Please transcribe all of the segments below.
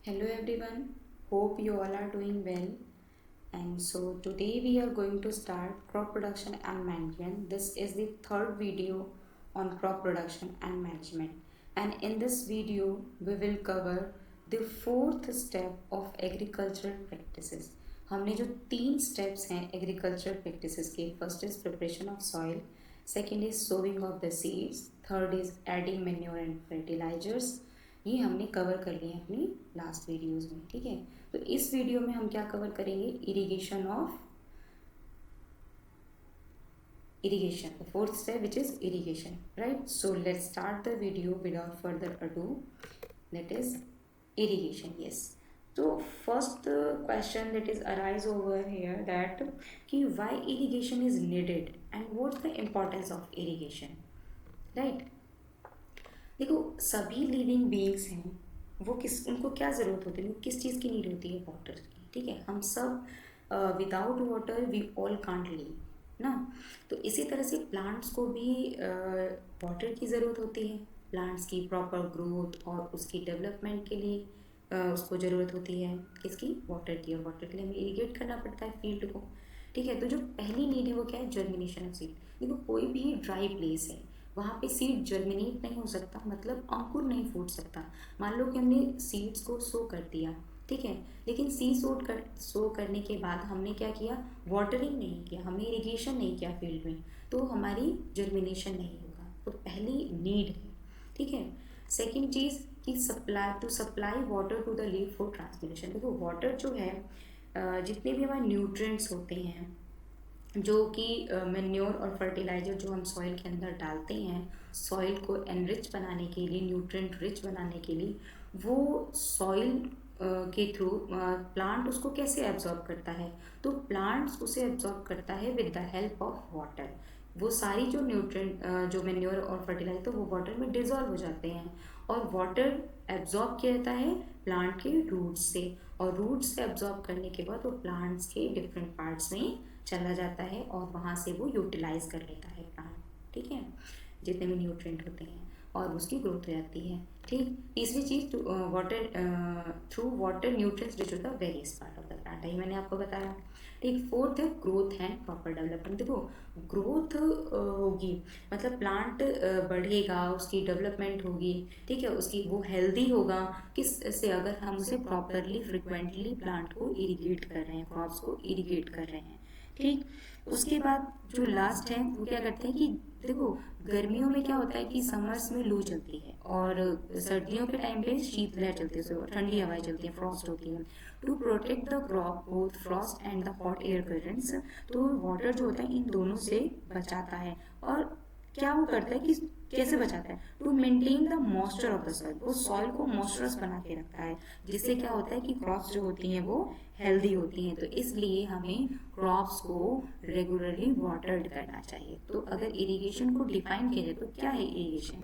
Hello everyone, hope you all are doing well. And so today we are going to start crop production and management. This is the third video on crop production and management. And in this video we will cover the fourth step of agricultural practices. हमने जो 3 steps हैं agricultural practices के, first is preparation of soil, second is sowing of the seeds, third is adding manure and fertilizers. ये हमने cover कर लिए अपनी last videos में, ठीक है। तो इस वीडियो में हम क्या कवर करेंगे, irrigation the fourth step which is irrigation, right. So let's start the video without further ado, that is irrigation. Yes, तो first question that is arise over here that कि why irrigation is needed and what's the importance of irrigation, right. देखो, सभी living beings हैं, वो उनको क्या ज़रूरत होती है, किस चीज़ की नीड होती है, वाटर की, ठीक है। हम सब without water we all can't live ना। तो इसी तरह से प्लांट्स को भी वाटर की ज़रूरत होती है। प्लांट्स की प्रॉपर ग्रोथ और उसकी डेवलपमेंट के लिए उसको ज़रूरत होती है किसकी, वाटर की। और वाटर के लिए हमें इरिगेट करना पड़ता है फील्ड को, ठीक है। तो जो पहली नीड है वो क्या है, जर्मिनेशन ऑफ सीड। देखो, कोई भी ड्राई प्लेस है, वहाँ पे सीड जर्मिनेट नहीं हो सकता, मतलब अंकुर नहीं फूट सकता। मान लो कि हमने सीड्स को सो कर दिया, ठीक है, लेकिन सो करने के बाद हमने क्या किया, वाटरिंग नहीं किया, हमने इरिगेशन नहीं किया फील्ड में, तो हमारी जर्मिनेशन नहीं होगा। तो पहली नीड है, ठीक है। सेकेंड चीज़ कि supply water to the leaf for transpiration. देखो, वाटर जो है, जितने भी हमारे न्यूट्रिएंट्स होते हैं जो कि मैन्योर और फर्टिलाइज़र जो हम सॉइल के अंदर डालते हैं सॉइल को एनरिच बनाने के लिए, न्यूट्रिएंट रिच बनाने के लिए, वो सॉइल के थ्रू प्लांट उसको कैसे एब्जॉर्ब करता है, तो प्लांट्स उसे एब्जॉर्ब करता है with the help of water. वो सारी जो न्यूट्रिएंट जो मैन्योर और फर्टिलाइजर तो वो वाटर में डिजॉल्व हो जाते हैं, और वाटर एब्जॉर्ब किया जाता है प्लांट के रूट्स से, और रूट्स से एब्जॉर्ब करने के बाद वो प्लांट्स के डिफरेंट पार्ट्स में चला जाता है और वहाँ से वो यूटिलाइज कर लेता है प्लांट, ठीक है, जितने भी न्यूट्रिएंट होते हैं, और उसकी ग्रोथ हो जाती है, ठीक। तीसरी चीज़, water through water nutrients rich होता है various part of the plant, ये मैंने आपको बताया, ठीक। फोर्थ है ग्रोथ एंड प्रॉपर डेवलपमेंट। देखो, ग्रोथ होगी मतलब प्लांट बढ़ेगा, उसकी डेवलपमेंट होगी, ठीक है, उसकी वो हेल्दी होगा किस से, अगर हम उसे प्रॉपरली फ्रिक्वेंटली प्लांट को इरिगेट कर रहे हैं, क्रॉप्स को इरिगेट कर रहे हैं, ठीक। उसके बाद जो लास्ट है वो क्या करते हैं कि देखो, गर्मियों में क्या होता है कि समर्स में लू चलती है, और सर्दियों के टाइम पे शीतलहर चलती है, ठंडी हवाएं चलती है, फ्रॉस्ट होती है। To protect the crop both frost and the hot air currents, तो वाटर जो होता है इन दोनों से बचाता है। और क्या वो करता है कि कैसे बचाता है, to maintain the moisture of the soil, वो सॉइल को मॉइस्चरस बना के रखता है, जिससे क्या होता है कि क्रॉप्स जो होती हैं वो हेल्दी होती हैं। तो इसलिए हमें क्रॉप्स को रेगुलरली वाटर्ड करना चाहिए। तो अगर इरिगेशन को डिफाइन किया जाए तो क्या है irrigation,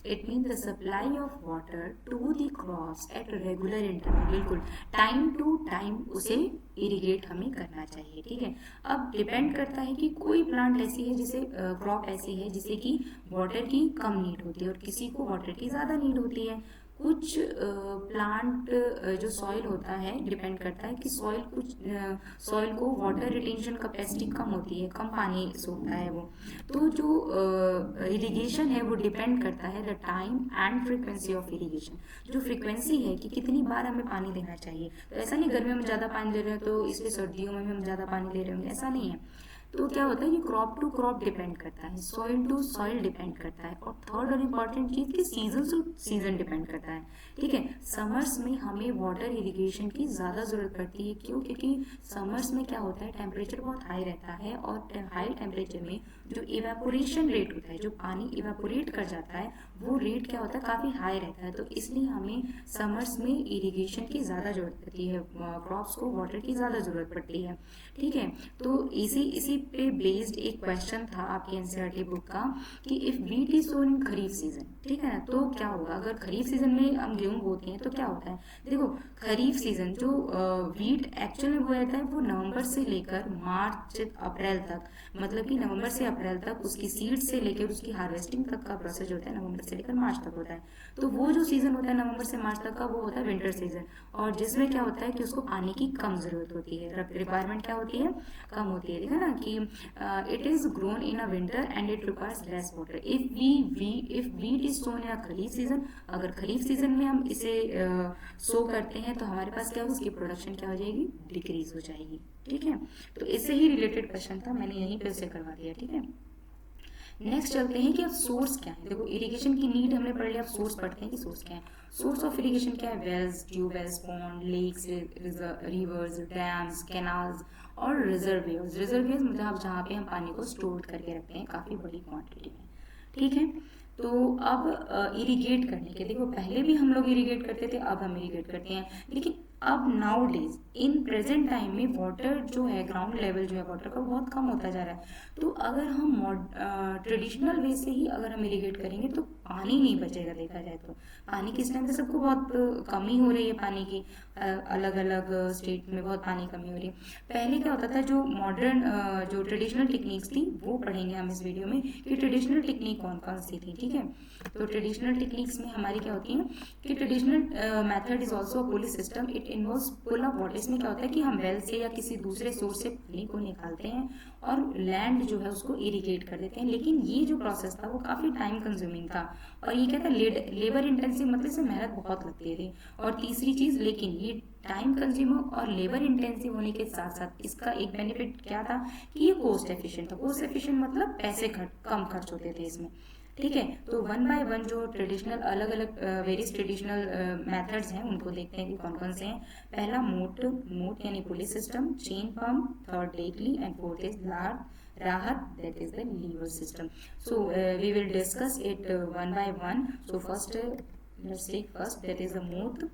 it mean the supply of water to the crops at regular interval, बिल्कुल टाइम टू टाइम उसे इरिगेट हमें करना चाहिए, ठीक है। अब डिपेंड करता है कि कोई प्लांट ऐसी है जिसे क्रॉप ऐसी है जिसे कि वाटर की कम नीड होती है और किसी को वाटर की ज़्यादा नीड होती है। कुछ प्लांट जो सॉइल होता है, डिपेंड करता है कि सॉइल को वाटर रिटेंशन कैपेसिटी कम होती है, कम पानी सोखता है वो। तो जो इरिगेशन है वो डिपेंड करता है the time and frequency of irrigation, जो फ्रीक्वेंसी है कि कितनी बार हमें पानी देना चाहिए। तो ऐसा नहीं गर्मियों में ज़्यादा पानी दे रहे हैं तो इसलिए सर्दियों में भी हम ज़्यादा पानी दे रहे होंगे, ऐसा नहीं है। तो क्या होता है कि क्रॉप टू क्रॉप डिपेंड करता है, सॉइल टू सॉइल डिपेंड करता है, और थर्ड और इम्पॉर्टेंट चीज़ कि सीजन टू सीजन डिपेंड करता है, ठीक है। समर्स में हमें वाटर इरिगेशन की ज़्यादा ज़रूरत पड़ती है, क्यों, क्योंकि समर्स में क्या होता है, टेम्परेचर बहुत हाई रहता है, और हाई टेम्परेचर में जो इवेपोरेशन रेट होता है, जो पानी इवेपोरेट कर जाता है, वो रेट क्या होता है, काफ़ी हाई रहता है। तो इसलिए हमें समर्स में इरिगेशन की ज़्यादा ज़रूरत पड़ती है, क्रॉप्स को वाटर की ज़्यादा ज़रूरत पड़ती है, ठीक है। तो इसी पे बेस्ड एक क्वेश्चन था आपकी एनसीईआरटी बुक का कि if wheat is sown in kharif season, ठीक है ना। तो क्या होगा, अगर खरीफ सीजन में हम गेहूं बोते हैं तो क्या होता है, देखो खरीफ सीजन जो वीट एक्चुअल में बोया जाता है वो नवंबर से लेकर मार्च अप्रैल तक, मतलब कि नवंबर से अप्रैल तक उसकी सीड से लेकर उसकी हार्वेस्टिंग तक का प्रोसेस जो होता है नवंबर से लेकर मार्च तक होता है। तो वो जो सीजन होता है नवंबर से मार्च तक का वो होता है विंटर सीजन, और जिसमें क्या होता है कि उसको पानी की कम जरूरत होती है, रिक्वायरमेंट क्या होती है, कम होती है। देखा ना कि it is grown in a winter and it requires less water if wheat is sown in a kharif season. अगर खरीफ सीजन में हम इसे सो करते हैं तो हमारे पास क्या होगा, उसकी प्रोडक्शन क्या हो जाएगी, डिक्रीज हो जाएगी। ठीक है, तो इससे ही रिलेटेड क्वेश्चन था, मैंने यहीं पे उसे करवा दिया। ठीक है, नेक्स्ट चलते हैं कि अब सोर्स क्या है। देखो इरिगेशन की नीड हमने पढ़ लिया, अब सोर्स पढ़ते हैं कि सोर्स क्या है। सोर्स ऑफ इरिगेशन क्या है, wells, tubewells, pond, lakes, rivers, dams, canals और रिजर्वियर्स। रिजर्वियर्स मतलब जहाँ पे हम पानी को स्टोर करके रखते हैं काफ़ी बड़ी क्वांटिटी में। ठीक है, तो अब इरिगेट करने के, देखो पहले भी हम लोग इरिगेट करते थे, अब हम इरिगेट करते हैं, लेकिन अब now days in present time में वाटर जो है, ग्राउंड लेवल जो है वाटर का बहुत कम होता जा रहा है। तो अगर हम ट्रेडिशनल वे से ही अगर हम इरिगेट करेंगे तो पानी नहीं बचेगा। देखा जाए तो पानी की इस टाइम पे सबको बहुत कमी हो रही है, पानी की अलग अलग स्टेट में बहुत पानी कमी हो रही है। पहले क्या होता था, जो मॉडर्न जो ट्रेडिशनल टेक्निक्स थी वो पढ़ेंगे हम इस वीडियो में कि ट्रेडिशनल टेक्निक कौन कौन सी थी। ठीक है, तो ट्रेडिशनल टेक्निक्स में हमारी क्या होती है कि traditional method is also pulley system, it involves pull of water. इसमें क्या होता है कि हम वेल से या किसी दूसरे सोर्स से पानी को निकालते हैं और लैंड जो है उसको इरिगेट कर देते हैं। लेकिन ये जो प्रोसेस था वो काफ़ी टाइम कंज्यूमिंग था, और ये क्या था, लेबर इंटेंसिव, मतलब इसमें मेहनत बहुत लगती थी। और तीसरी चीज़, लेकिन ये टाइम कंज्यूमर और लेबर इंटेंसिव होने के साथ साथ इसका एक बेनिफिट क्या था कि ये कोस्ट एफिशिएंट था। कोस्ट एफिशिएंट मतलब पैसे कम खर्च होते थे इसमें। ठीक है, तो वन बाय वन जो ट्रेडिशनल अलग अलग वेरियस ट्रेडिशनल मेथड्स हैं उनको देखते हैं कि कौन कौन से हैं। पहला मोट यानी pulley system, chain pump, third लेकली एंड फोर्थ इज लार्ड राहत, that is the lever system. So we will discuss it one by one. So first let's take first, that is the moat.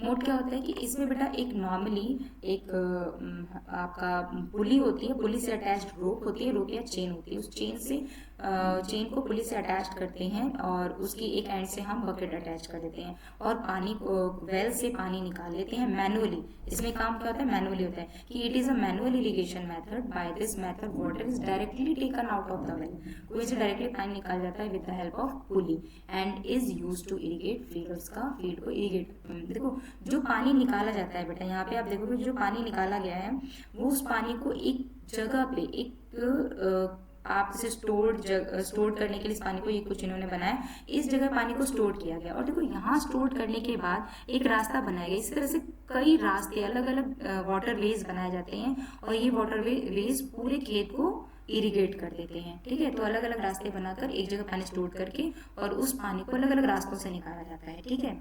Mode क्या होता है कि इसमें बेटा एक नॉर्मली एक आपका पुली होती है, पुली से अटैच्ड रोप होती है, रोप या चेन होती है, उस चेन को पुली से अटैच करते हैं और उसकी एक एंड से हम बकेट अटैच कर देते हैं और पानी को वेल से पानी निकाल लेते हैं मैनुअली। इसमें काम क्या होता है, मैनुअली होता है कि it is a manual irrigation method. By this method water is directly taken out of the well, कुएं से डायरेक्टली पानी निकाल जाता है with the help of pulley and is use to irrigate fields का, फील्ड को इरिगेट। देखो जो पानी निकाला जाता है बेटा, यहाँ पे आप देखोगे जो पानी निकाला गया है वो उस पानी को एक जगह पे एक आप इसे स्टोर करने के लिए इस पानी को ये कुछ इन्होंने बनाया, इस जगह पानी को स्टोर किया गया। और देखो यहाँ स्टोर करने के बाद एक रास्ता बनाया गया। इस तरह से कई रास्ते अलग अलग वाटर वेज बनाए जाते हैं और ये वाटर वेज पूरे खेत को इरिगेट कर देते हैं। ठीक है, तो अलग अलग रास्ते बनाकर एक जगह पानी स्टोर करके और उस पानी को अलग अलग रास्तों से निकाला जाता है। ठीक है,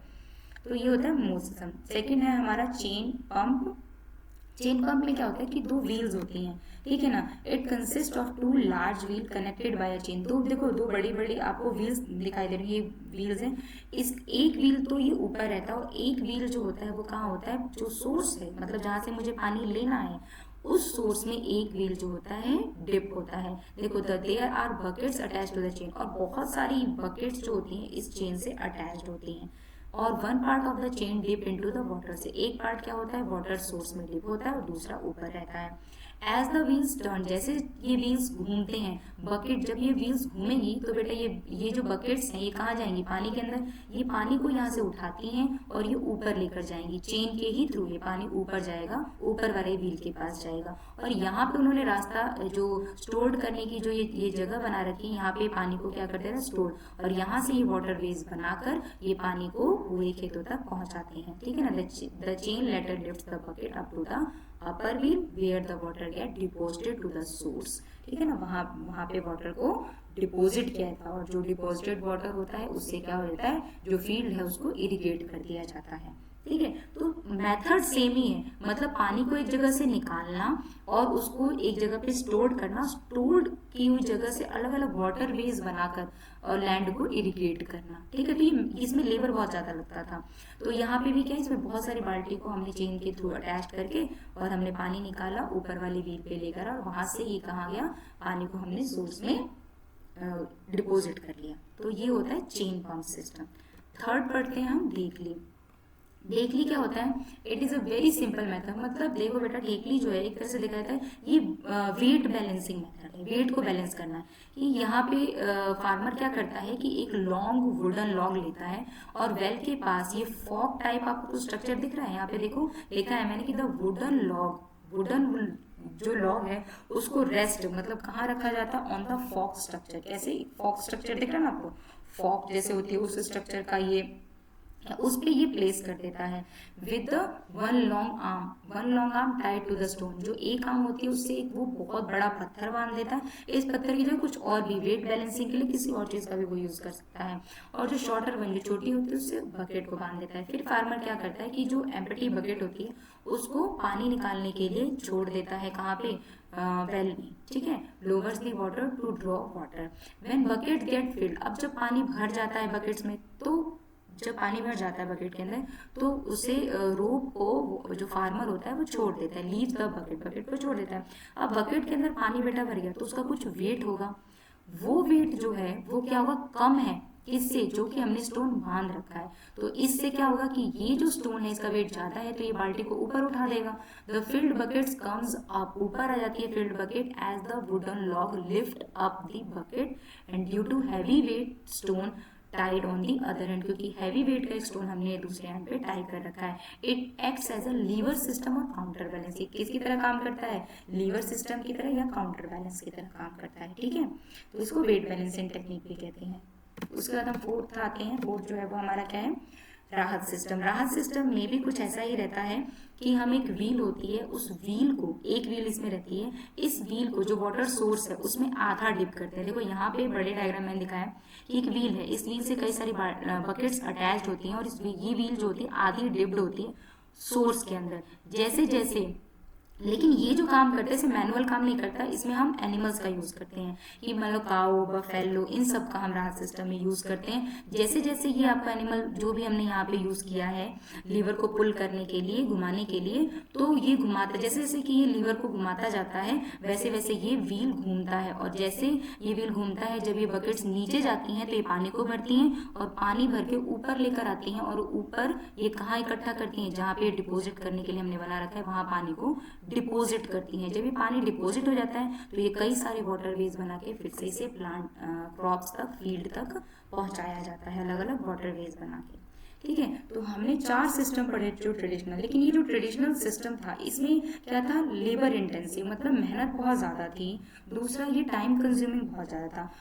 तो ये होता है मोड सिस्टम। सेकेंड है हमारा चेन पंप। चेन पंप में क्या होता है कि दो व्हील्स होती हैं, ठीक है ना। It consist of two large wheel connected by a chain. तो देखो दो बड़ी बड़ी आपको व्हील्स दिखाई दे रही है, ये व्हील्स हैं। इस एक व्हील तो ये ऊपर रहता है और एक व्हील जो होता है वो कहाँ होता है, जो सोर्स है, मतलब जहाँ से मुझे पानी लेना है उस सोर्स में एक व्हील जो होता है डिप होता है। देखो there are buckets attach to the chain, और बहुत सारी बकेट्स जो होती हैं इस चेन से अटैच्ड होती हैं। और one part of the chain dip into the water, से एक पार्ट क्या होता है वाटर सोर्स में डिप होता है और दूसरा ऊपर रहता है। एज द व्हील्स टर्न, जैसे ये व्हील्स घूमते हैं, बकेट जब ये व्हील्स घूमेंगी तो बेटा ये जो बकेट्स हैं ये कहाँ जाएंगी, पानी के अंदर। ये पानी को यहाँ से उठाती हैं और ये ऊपर लेकर जाएंगी, चेन के ही थ्रू ये पानी ऊपर जाएगा, ऊपर वाले व्हील के पास जाएगा। और यहाँ पे उन्होंने रास्ता जो स्टोर करने की जो ये जगह बना रखी है, यहाँ पे पानी को क्या करते हैं स्टोर, और यहाँ से ये वाटर वेज बनाकर ये पानी को पूरे खेतों तक पहुंचाते हैं। ठीक है ना, the chain later lifts the bucket up to the upper wheel where the water get deposited to the source. ठीक है ना, वहाँ पे वाटर को डिपॉजिट किया था और जो डिपॉजिटेड वाटर होता है उससे क्या हो जाता है, जो फील्ड है उसको इरिगेट कर दिया जाता है। ठीक है, तो मेथड सेम ही है, मतलब पानी को एक जगह से निकालना और उसको एक जगह पे स्टोर करना, स्टोर्ड की हुई जगह से अलग अलग वाटर वेज बनाकर और लैंड को इरिगेट करना। ठीक है, तो इसमें लेबर बहुत ज़्यादा लगता था। तो यहाँ पे भी क्या है, इसमें बहुत सारी बाल्टी को हमने चेन के थ्रू अटैच करके और हमने पानी निकाला ऊपर वाली व्हील पे लेकर, और वहाँ से ये कहाँ गया, पानी को हमने सोर्स में डिपॉजिट कर लिया, तो ये होता है चेन पंप सिस्टम। थर्ड पढ़ते हैं हम ढेकली। ढेकली क्या होता है? It is a very simple method. मतलब देखो बेटा, ढेकली जो है एक तरह से देखा जाता है ये वेट बैलेंसिंग मेथड है, वेट को बैलेंस करना है। कि यहाँ पे फार्मर क्या करता है कि एक लॉन्ग वुडन लॉग लेता है और वेल के पास ये फॉक टाइप आपको स्ट्रक्चर दिख रहा है, यहाँ पे देखो लिखा है मैंने कि द वुडन लॉग, वुडन जो लॉग है उसको रेस्ट मतलब कहाँ रखा जाता है? On the fork structure. कैसे? फॉक स्ट्रक्चर दिख रहा है ना आपको, फॉक जैसे होती है उस स्ट्रक्चर का ये, उस पे ये प्लेस कर देता है with the one long arm tied to the stone. जो एक आर्म होती है उससे एक वो बहुत बड़ा पत्थर बांध देता है। इस पत्थर की जगह कुछ और भी वेट बैलेंसिंग के लिए किसी और चीज का भी वो यूज कर सकता है। और जो शॉर्टर वन, जो छोटी होती है, उससे बकेट को बांध देता है। फिर फार्मर क्या करता है कि जो एम्प्टी बकेट होती है उसको पानी निकालने के लिए छोड़ देता है। कहाँ पे? वेल में, ठीक है। Lowers the water to draw water when bucket get filled. अब जब पानी भर जाता है बकेट्स में, तो जब पानी भर जाता है बकेट के अंदर तो उसे रोप को जो फार्मर होता है वो छोड़ देता है, लीव द बकेट, बकेट को छोड़ देता है। अब बकेट के अंदर पानी बेटा भर गया तो उसका कुछ वेट होगा, वो वेट जो है वो क्या होगा? कम है। किससे? जो कि हमने स्टोन बांध रखा है। तो इससे क्या होगा कि ये जो स्टोन है इसका वेट ज्यादा है तो ये बाल्टी को ऊपर उठा देगा। The filled buckets comes up, ऊपर आ जाती है filled bucket as the wooden log lift up the bucket and due to heavy weight stone tied on the other hand, क्योंकि हैवी वेट का स्टोन हमने दूसरे हैंड पे टाई कर रखा है। It acts as a lever system और counter balance. ये किसकी तरह काम करता है? लीवर सिस्टम की तरह या काउंटर बैलेंस की तरह काम करता है, ठीक है। तो इसको वेट बैलेंसिंग टेक्निक भी कहते हैं। उसके बाद हम फोर्थ आते हैं। फोर्थ जो है वो हमारा क्या है? राहत सिस्टम। राहत सिस्टम में भी कुछ ऐसा ही रहता है कि हम एक व्हील होती है, उस व्हील को, एक व्हील इसमें रहती है, इस व्हील को जो वाटर सोर्स है उसमें आधा डिप करते हैं। देखो यहाँ पे बड़े डायग्राम में दिखाया कि एक व्हील है, इस व्हील से कई सारी बकेट्स अटैच्ड होती हैं और ये व्हील जो होती है आधी डिप्ड होती है सोर्स के अंदर। जैसे जैसे, लेकिन ये जो काम करते हैं इसे मैनुअल काम नहीं करता, इसमें हम एनिमल्स का यूज करते हैं कि मान लो काओ, बफेलो, इन सब का हम राहत सिस्टम में यूज करते हैं। जैसे जैसे ये आपका एनिमल जो भी हमने यहाँ पे यूज किया है लीवर को पुल करने के लिए, घुमाने के लिए, तो ये घुमाता, जैसे जैसे कि ये लीवर को घुमाता जाता है वैसे वैसे ये व्हील घूमता है। और जैसे ये व्हील घूमता है, जब ये बकेट्स नीचे जाती हैं तो ये पानी को भरती हैं और पानी भर के ऊपर लेकर आती हैं और ऊपर ये कहाँ इकट्ठा करती हैं? जहाँ पे डिपोजिट करने के लिए हमने बना रखा है वहाँ पानी को डिपॉजिट करती हैं। जब ये पानी डिपॉजिट हो जाता है तो ये कई सारे वाटरवेज बना के फिर से इसे प्लांट क्रॉप्स तक, फील्ड तक पहुंचाया जाता है, अलग अलग वाटरवेज बना के, ठीक है। तो हमने 4 सिस्टम पढ़े जो ट्रेडिशनल, लेकिन ये जो ट्रेडिशनल सिस्टम था इसमें क्या था? लेबर इंटेंसिव, मतलब मेहनत बहुत ज़्यादा थी। दूसरा, ये टाइम कंज्यूमिंग बहुत ज़्यादा था।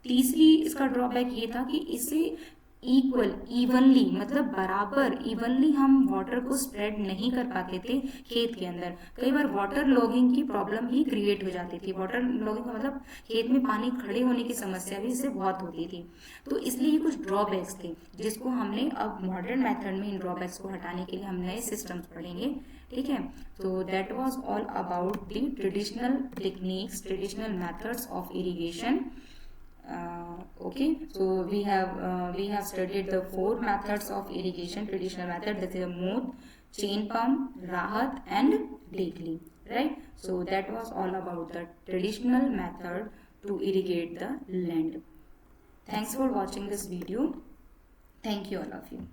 तीसरी इसका ड्रॉबैक ये था कि इसे इवनली, मतलब बराबर इवनली हम वाटर को स्प्रेड नहीं कर पाते थे खेत के अंदर। कई बार वाटर लॉगिंग की प्रॉब्लम भी क्रिएट हो जाती थी। वाटर लॉगिंग का मतलब खेत में पानी खड़े होने की समस्या भी इससे बहुत होती थी। तो इसलिए ये कुछ ड्रॉबैक्स थे जिसको हमने अब मॉडर्न मेथड में इन ड्रॉबैक्स को हटाने के लिए हम नए सिस्टम्स पढ़ेंगे, ठीक है। तो that was all about the traditional techniques, traditional methods of irrigation. Okay, so we have studied the 4 methods of irrigation, traditional method, that is a mood, chain pump, rahat and dekli, right? So that was all about the traditional method to irrigate the land. Thanks for watching this video. Thank you all of you.